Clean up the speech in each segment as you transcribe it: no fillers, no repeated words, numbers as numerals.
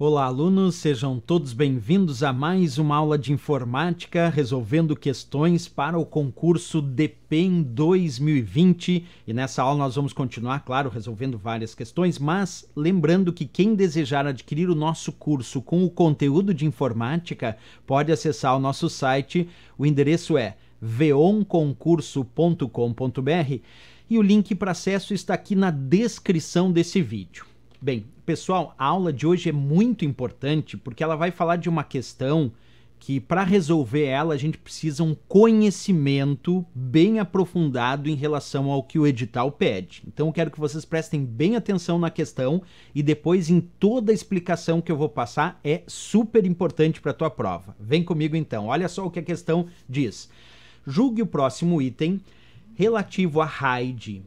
Olá, alunos, sejam todos bem-vindos a mais uma aula de informática resolvendo questões para o concurso DPEM 2020. E nessa aula nós vamos continuar, claro, resolvendo várias questões, mas lembrando que quem desejar adquirir o nosso curso com o conteúdo de informática pode acessar o nosso site. O endereço é veonconcurso.com.br e o link para acesso está aqui na descrição desse vídeo. Bem, pessoal, a aula de hoje é muito importante porque ela vai falar de uma questão que, para resolver ela, a gente precisa um conhecimento bem aprofundado em relação ao que o edital pede. Então, eu quero que vocês prestem bem atenção na questão e depois em toda a explicação que eu vou passar é super importante para a tua prova. Vem comigo então, olha só o que a questão diz. Julgue o próximo item relativo a RAID.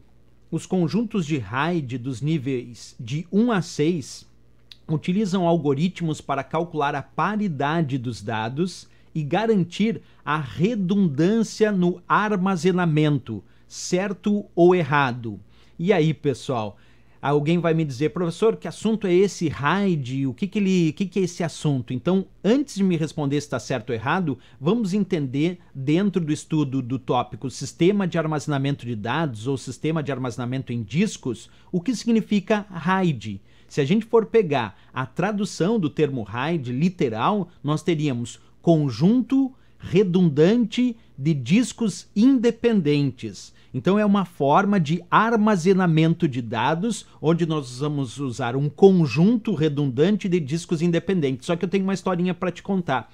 Os conjuntos de RAID dos níveis de 1 a 6 utilizam algoritmos para calcular a paridade dos dados e garantir a redundância no armazenamento, certo ou errado? E aí, pessoal, alguém vai me dizer, professor, que assunto é esse RAID? O que é esse assunto? Então, antes de me responder se está certo ou errado, vamos entender dentro do estudo do tópico Sistema de Armazenamento de Dados ou Sistema de Armazenamento em Discos, o que significa RAID. Se a gente for pegar a tradução do termo RAID literal, nós teríamos conjunto redundante de discos independentes. Então é uma forma de armazenamento de dados, onde nós vamos usar um conjunto redundante de discos independentes. Só que eu tenho uma historinha para te contar.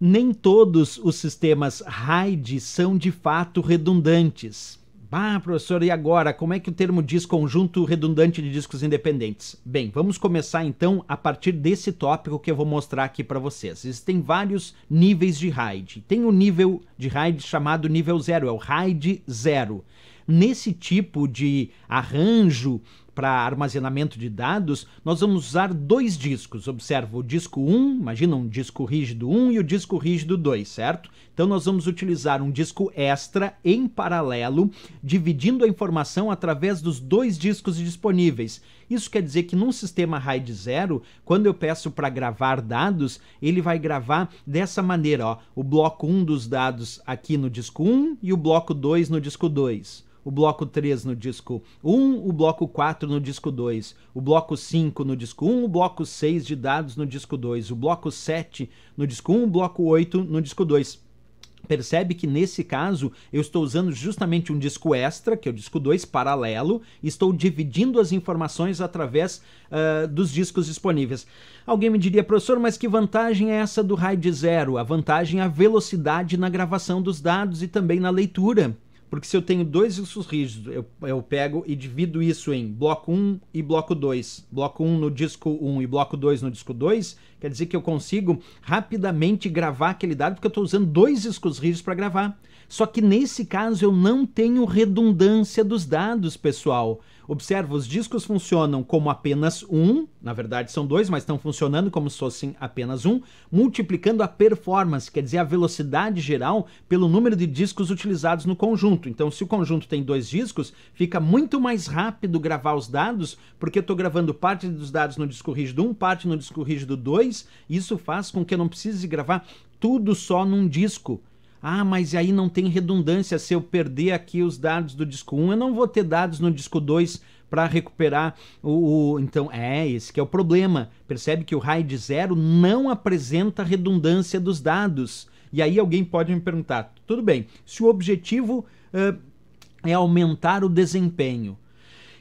Nem todos os sistemas RAID são de fato redundantes. Ah, professor, e agora? Como é que o termo diz conjunto redundante de discos independentes? Bem, vamos começar então a partir desse tópico que eu vou mostrar aqui para vocês. Existem vários níveis de RAID. Tem um nível de RAID chamado nível 0, é o RAID 0. Nesse tipo de arranjo para armazenamento de dados, nós vamos usar dois discos. Observa o disco 1, imagina um disco rígido 1 e o disco rígido 2, certo? Então nós vamos utilizar um disco extra em paralelo, dividindo a informação através dos dois discos disponíveis. Isso quer dizer que num sistema RAID 0, quando eu peço para gravar dados, ele vai gravar dessa maneira, ó, o bloco 1 dos dados aqui no disco 1 e o bloco 2 no disco 2. O bloco 3 no disco 1, o bloco 4 no disco 2, o bloco 5 no disco 1, o bloco 6 de dados no disco 2, o bloco 7 no disco 1, o bloco 8 no disco 2. Percebe que nesse caso eu estou usando justamente um disco extra, que é o disco 2, paralelo, e estou dividindo as informações através dos discos disponíveis. Alguém me diria, professor, mas que vantagem é essa do RAID 0? A vantagem é a velocidade na gravação dos dados e também na leitura. Porque se eu tenho dois discos rígidos, eu pego e divido isso em bloco 1 e bloco 2. Bloco 1 no disco 1 e bloco 2 no disco 2, quer dizer que eu consigo rapidamente gravar aquele dado, porque eu estou usando dois discos rígidos para gravar. Só que nesse caso eu não tenho redundância dos dados, pessoal. Observa, os discos funcionam como apenas um, na verdade são dois, mas estão funcionando como se fossem apenas um, multiplicando a performance, quer dizer, a velocidade geral pelo número de discos utilizados no conjunto. Então, se o conjunto tem dois discos, fica muito mais rápido gravar os dados, porque eu estou gravando parte dos dados no disco rígido 1, parte no disco rígido 2, e isso faz com que eu não precise gravar tudo só num disco. Ah, mas aí não tem redundância. Se eu perder aqui os dados do disco 1, eu não vou ter dados no disco 2 para recuperar Então, esse que é o problema. Percebe que o RAID 0 não apresenta redundância dos dados. E aí alguém pode me perguntar, tudo bem, se o objetivo é aumentar o desempenho,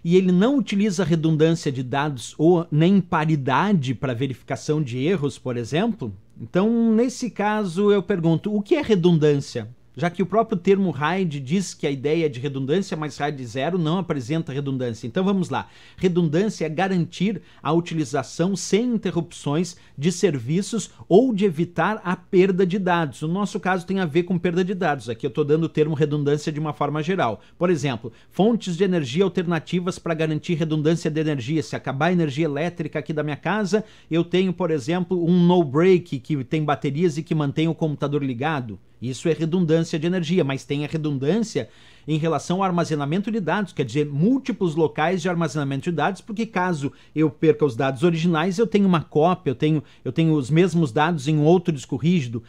e ele não utiliza redundância de dados ou nem paridade para verificação de erros, por exemplo, então, nesse caso, eu pergunto, o que é redundância? Já que o próprio termo RAID diz que a ideia é de redundância, mas RAID 0 não apresenta redundância. Então vamos lá. Redundância é garantir a utilização sem interrupções de serviços ou de evitar a perda de dados. No nosso caso tem a ver com perda de dados. Aqui eu estou dando o termo redundância de uma forma geral. Por exemplo, fontes de energia alternativas para garantir redundância de energia. Se acabar a energia elétrica aqui da minha casa, eu tenho, por exemplo, um no-break que tem baterias e que mantém o computador ligado. Isso é redundância de energia, mas tem a redundância em relação ao armazenamento de dados, quer dizer, múltiplos locais de armazenamento de dados, porque caso eu perca os dados originais, eu tenho uma cópia, eu tenho os mesmos dados em outro disco rígido.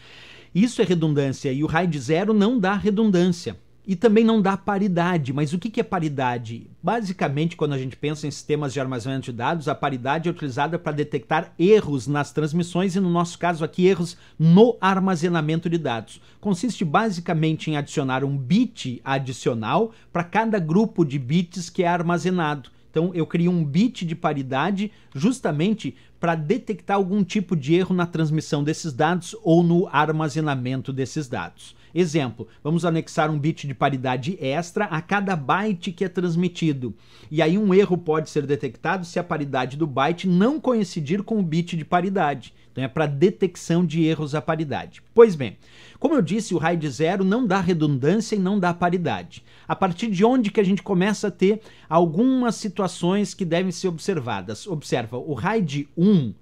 Isso é redundância, e o RAID 0 não dá redundância. E também não dá paridade. Mas o que é paridade? Basicamente, quando a gente pensa em sistemas de armazenamento de dados, a paridade é utilizada para detectar erros nas transmissões e, no nosso caso aqui, erros no armazenamento de dados. Consiste basicamente em adicionar um bit adicional para cada grupo de bits que é armazenado. Então, eu crio um bit de paridade justamente para detectar algum tipo de erro na transmissão desses dados ou no armazenamento desses dados. Exemplo, vamos anexar um bit de paridade extra a cada byte que é transmitido. E aí um erro pode ser detectado se a paridade do byte não coincidir com o bit de paridade. Então é para detecção de erros à paridade. Pois bem, como eu disse, o RAID 0 não dá redundância e não dá paridade. A partir de onde que a gente começa a ter algumas situações que devem ser observadas? Observa, o RAID 1,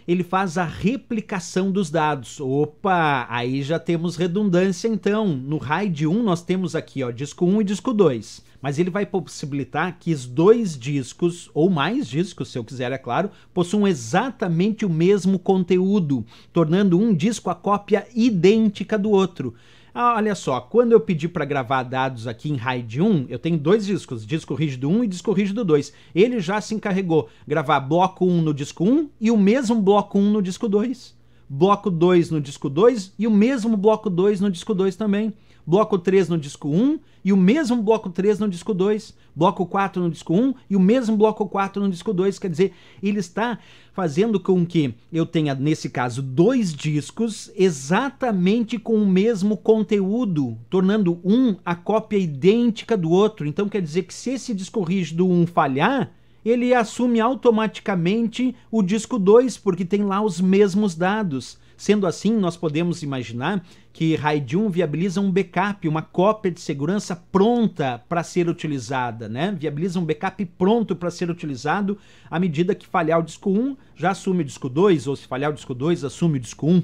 ele faz a replicação dos dados. Opa, aí já temos redundância então. No RAID 1 nós temos aqui, ó, disco 1 e disco 2. Mas ele vai possibilitar que os dois discos, ou mais discos, se eu quiser, é claro, possuam exatamente o mesmo conteúdo, tornando um disco a cópia idêntica do outro. Olha só, quando eu pedi para gravar dados aqui em RAID 1, eu tenho dois discos, disco rígido 1 e disco rígido 2. Ele já se encarregou gravar bloco 1 no disco 1 e o mesmo bloco 1 no disco 2. Bloco 2 no disco 2 e o mesmo bloco 2 no disco 2 também. Bloco 3 no disco 1 e o mesmo bloco 3 no disco 2. Bloco 4 no disco 1 e o mesmo bloco 4 no disco 2. Quer dizer, ele está fazendo com que eu tenha, nesse caso, dois discos exatamente com o mesmo conteúdo, tornando um a cópia idêntica do outro. Então quer dizer que se esse disco rígido 1 falhar, ele assume automaticamente o disco 2, porque tem lá os mesmos dados. Sendo assim, nós podemos imaginar que RAID 1 viabiliza um backup, uma cópia de segurança pronta para ser utilizada, né? Viabiliza um backup pronto para ser utilizado à medida que falhar o disco 1, já assume o disco 2, ou se falhar o disco 2, assume o disco 1.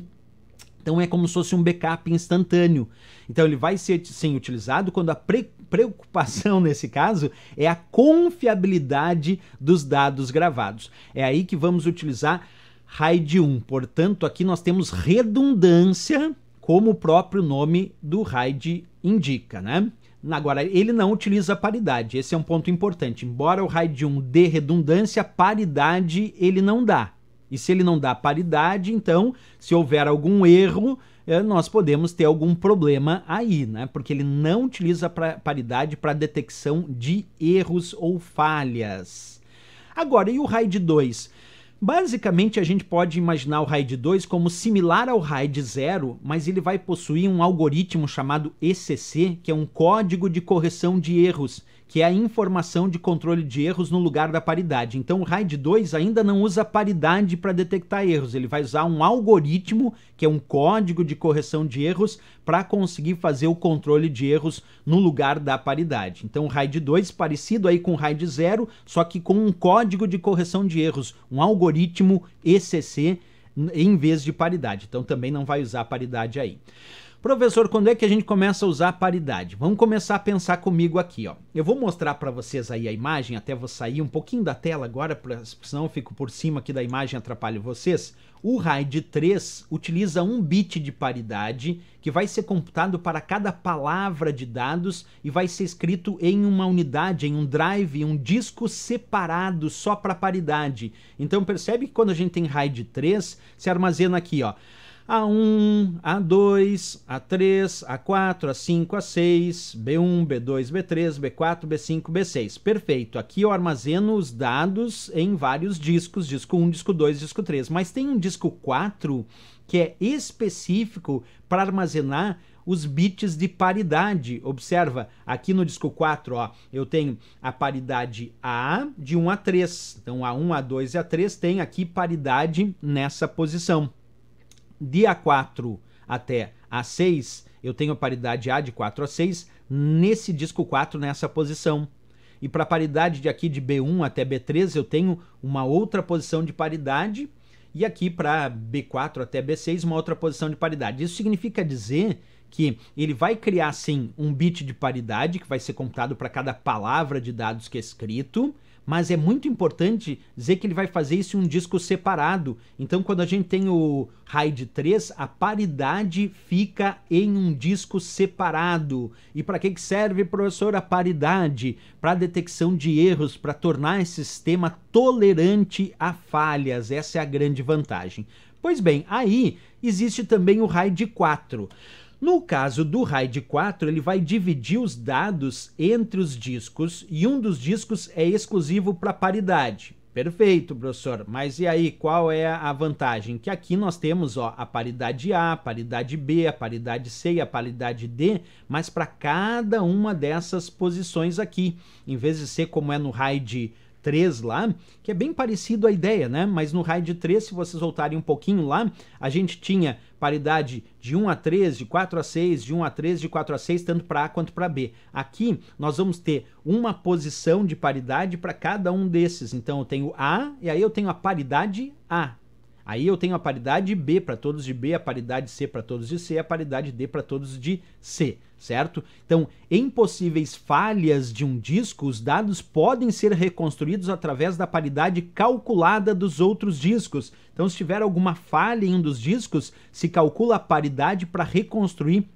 Então é como se fosse um backup instantâneo. Então ele vai ser sim utilizado quando a preocupação nesse caso é a confiabilidade dos dados gravados. É aí que vamos utilizar RAID 1. Portanto, aqui nós temos redundância, como o próprio nome do RAID indica, né? Agora, ele não utiliza paridade, esse é um ponto importante. Embora o RAID 1 dê redundância, paridade ele não dá. E se ele não dá paridade, então, se houver algum erro, nós podemos ter algum problema aí, né? Porque ele não utiliza paridade para detecção de erros ou falhas. Agora, e o RAID 2? Basicamente, a gente pode imaginar o RAID 2 como similar ao RAID 0, mas ele vai possuir um algoritmo chamado ECC, que é um código de correção de erros, que é a informação de controle de erros no lugar da paridade. Então, o RAID 2 ainda não usa paridade para detectar erros, ele vai usar um algoritmo, que é um código de correção de erros, para conseguir fazer o controle de erros no lugar da paridade. Então, o RAID 2 parecido aí com o RAID 0, só que com um código de correção de erros, um algoritmo ECC em vez de paridade. Então, também não vai usar paridade aí. Professor, quando é que a gente começa a usar a paridade? Vamos começar a pensar comigo aqui, ó. Eu vou mostrar para vocês aí a imagem, até vou sair um pouquinho da tela agora, senão eu fico por cima aqui da imagem e atrapalho vocês. O RAID 3 utiliza um bit de paridade que vai ser computado para cada palavra de dados e vai ser escrito em uma unidade, em um drive, em um disco separado só para paridade. Então percebe que quando a gente tem RAID 3, se armazena aqui, ó. A1, A2, A3, A4, A5, A6, B1, B2, B3, B4, B5, B6. Perfeito. Aqui eu armazeno os dados em vários discos, disco 1, disco 2, disco 3. Mas tem um disco 4 que é específico para armazenar os bits de paridade. Observa, aqui no disco 4, ó, eu tenho a paridade A de 1 a 3. Então, A1, A2 e A3 tem aqui paridade nessa posição. De A4 até A6, eu tenho a paridade A de 4 a 6 nesse disco 4, nessa posição. E para a paridade de aqui de B1 até B3, eu tenho uma outra posição de paridade. E aqui para B4 até B6, uma outra posição de paridade. Isso significa dizer que ele vai criar, sim, um bit de paridade, que vai ser computado para cada palavra de dados que é escrito, mas é muito importante dizer que ele vai fazer isso em um disco separado. Então, quando a gente tem o RAID 3, a paridade fica em um disco separado. E para que serve, professor, a paridade? Para a detecção de erros, para tornar esse sistema tolerante a falhas. Essa é a grande vantagem. Pois bem, aí existe também o RAID 4. No caso do RAID 4, ele vai dividir os dados entre os discos e um dos discos é exclusivo para paridade. Perfeito, professor. Mas e aí, qual é a vantagem? Que aqui nós temos a paridade A, a paridade B, a paridade C e a paridade D, mas para cada uma dessas posições aqui. Em vez de ser como é no RAID 3 lá, que é bem parecido a ideia, né? Mas no RAID 3, se vocês voltarem um pouquinho lá, a gente tinha paridade de 1 a 3, de 4 a 6, de 1 a 3, de 4 a 6, tanto para A quanto para B. Aqui nós vamos ter uma posição de paridade para cada um desses. Então eu tenho A e aí eu tenho a paridade A. Aí eu tenho a paridade B para todos de B, a paridade C para todos de C, a paridade D para todos de C, certo? Então, em possíveis falhas de um disco, os dados podem ser reconstruídos através da paridade calculada dos outros discos. Então, se tiver alguma falha em um dos discos, se calcula a paridade para reconstruir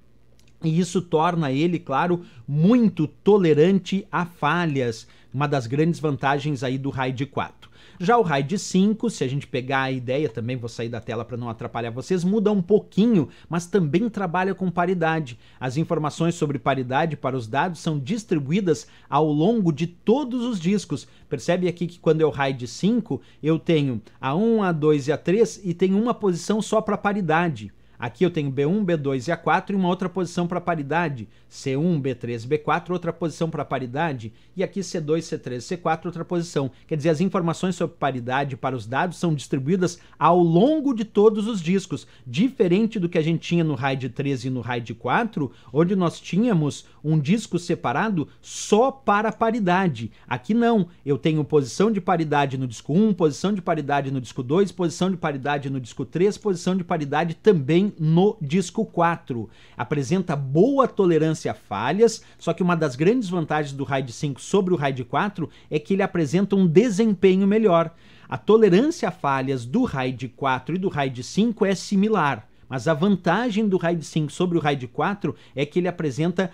e isso torna ele, claro, muito tolerante a falhas. Uma das grandes vantagens aí do RAID 4. Já o RAID 5, se a gente pegar a ideia, também vou sair da tela para não atrapalhar vocês, muda um pouquinho, mas também trabalha com paridade. As informações sobre paridade para os dados são distribuídas ao longo de todos os discos. Percebe aqui que quando é o RAID 5, eu tenho a 1, a 2 e a 3 e tenho uma posição só para paridade. Aqui eu tenho B1, B2 e A4 e uma outra posição para paridade. C1, B3, B4, outra posição para paridade. E aqui C2, C3, C4, outra posição. Quer dizer, as informações sobre paridade para os dados são distribuídas ao longo de todos os discos. Diferente do que a gente tinha no RAID 3 e no RAID 4, onde nós tínhamos um disco separado só para paridade. Aqui não. Eu tenho posição de paridade no disco 1, posição de paridade no disco 2, posição de paridade no disco 3, posição de paridade também no disco 4. Apresenta boa tolerância a falhas, só que uma das grandes vantagens do RAID 5 sobre o RAID 4 é que ele apresenta um desempenho melhor. A tolerância a falhas do RAID 4 e do RAID 5 é similar, mas a vantagem do RAID 5 sobre o RAID 4 é que ele apresenta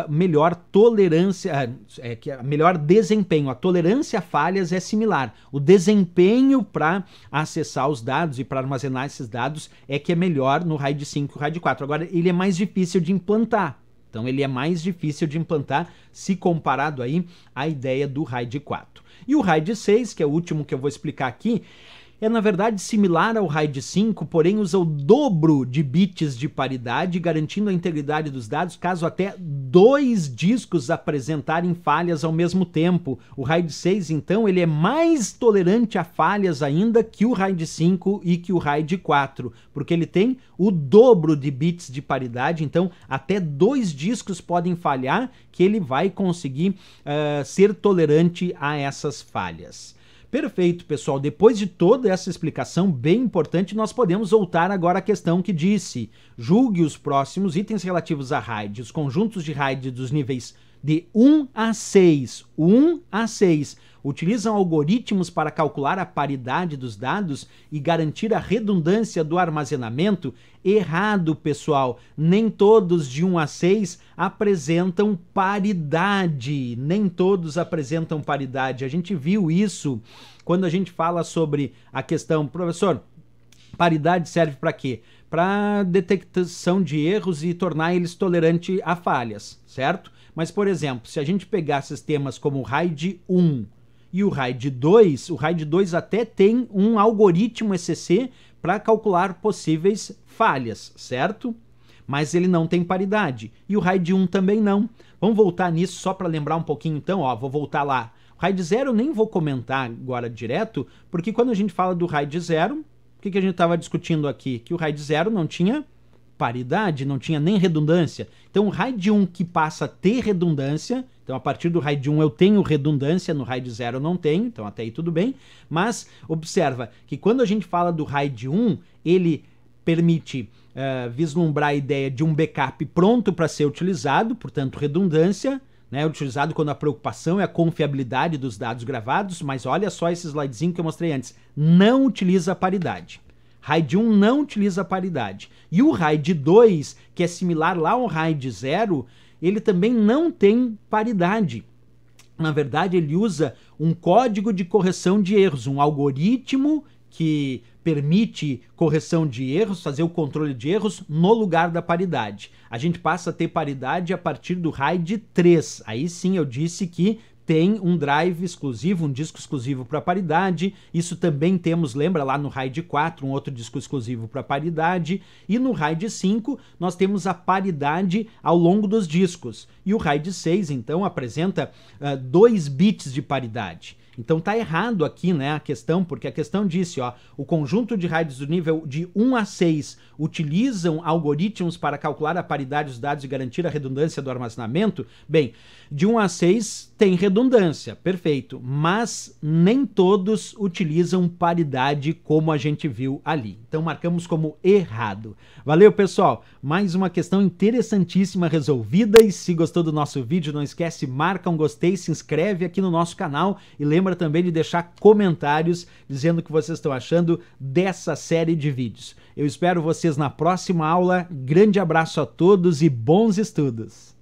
melhor tolerância, melhor desempenho. A tolerância a falhas é similar. O desempenho para acessar os dados e para armazenar esses dados é que é melhor no RAID 5 e o RAID 4. Agora, ele é mais difícil de implantar. Então, ele é mais difícil de implantar se comparado aí à ideia do RAID 4. E o RAID 6, que é o último que eu vou explicar aqui, é na verdade similar ao RAID 5, porém usa o dobro de bits de paridade, garantindo a integridade dos dados caso até 2 discos apresentarem falhas ao mesmo tempo. O RAID 6, então, ele é mais tolerante a falhas ainda que o RAID 5 e que o RAID 4, porque ele tem o dobro de bits de paridade, então até 2 discos podem falhar que ele vai conseguir ser tolerante a essas falhas. Perfeito, pessoal. Depois de toda essa explicação bem importante, nós podemos voltar agora à questão que disse: julgue os próximos itens relativos a RAID, os conjuntos de RAID dos níveis de 1 a 6. 1 a 6. Utilizam algoritmos para calcular a paridade dos dados e garantir a redundância do armazenamento? Errado, pessoal. Nem todos de 1 a 6 apresentam paridade. Nem todos apresentam paridade. A gente viu isso quando a gente fala sobre a questão, professor, paridade serve para quê? Para detecção de erros e tornar eles tolerantes a falhas, certo? Mas, por exemplo, se a gente pegar sistemas como o RAID 1 e o RAID 2 até tem um algoritmo ECC para calcular possíveis falhas, certo? Mas ele não tem paridade. E o RAID 1 também não. Vamos voltar nisso só para lembrar um pouquinho então, ó, vou voltar lá. O RAID 0 eu nem vou comentar agora direto, porque quando a gente fala do RAID 0, o que a gente estava discutindo aqui? Que o RAID 0 não tinha paridade, não tinha nem redundância. Então o RAID 1 que passa a ter redundância, então a partir do RAID 1 eu tenho redundância, no RAID 0 eu não tenho, então até aí tudo bem, mas observa que quando a gente fala do RAID 1, ele permite vislumbrar a ideia de um backup pronto para ser utilizado, portanto redundância, né, utilizado quando a preocupação é a confiabilidade dos dados gravados, mas olha só esse slidezinho que eu mostrei antes, não utiliza paridade. RAID 1 não utiliza paridade. E o RAID 2, que é similar lá ao RAID 0, ele também não tem paridade. Na verdade, ele usa um código de correção de erros, um algoritmo que permite correção de erros, fazer o controle de erros no lugar da paridade. A gente passa a ter paridade a partir do RAID 3. Aí sim eu disse que tem um drive exclusivo, um disco exclusivo para paridade. Isso também temos, lembra lá no RAID 4, um outro disco exclusivo para paridade. E no RAID 5 nós temos a paridade ao longo dos discos. E o RAID 6 então apresenta 2 bits de paridade. Então tá errado aqui, né, a questão, porque a questão disse, ó, o conjunto de RAIDs do nível de 1 a 6 utilizam algoritmos para calcular a paridade dos dados e garantir a redundância do armazenamento. Bem, de 1 a 6 tem redundância, perfeito, mas nem todos utilizam paridade como a gente viu ali. Então marcamos como errado. Valeu, pessoal! Mais uma questão interessantíssima resolvida, e se gostou do nosso vídeo, não esquece, marca um gostei, se inscreve aqui no nosso canal e lembra também de deixar comentários dizendo o que vocês estão achando dessa série de vídeos. Eu espero vocês na próxima aula. Grande abraço a todos e bons estudos!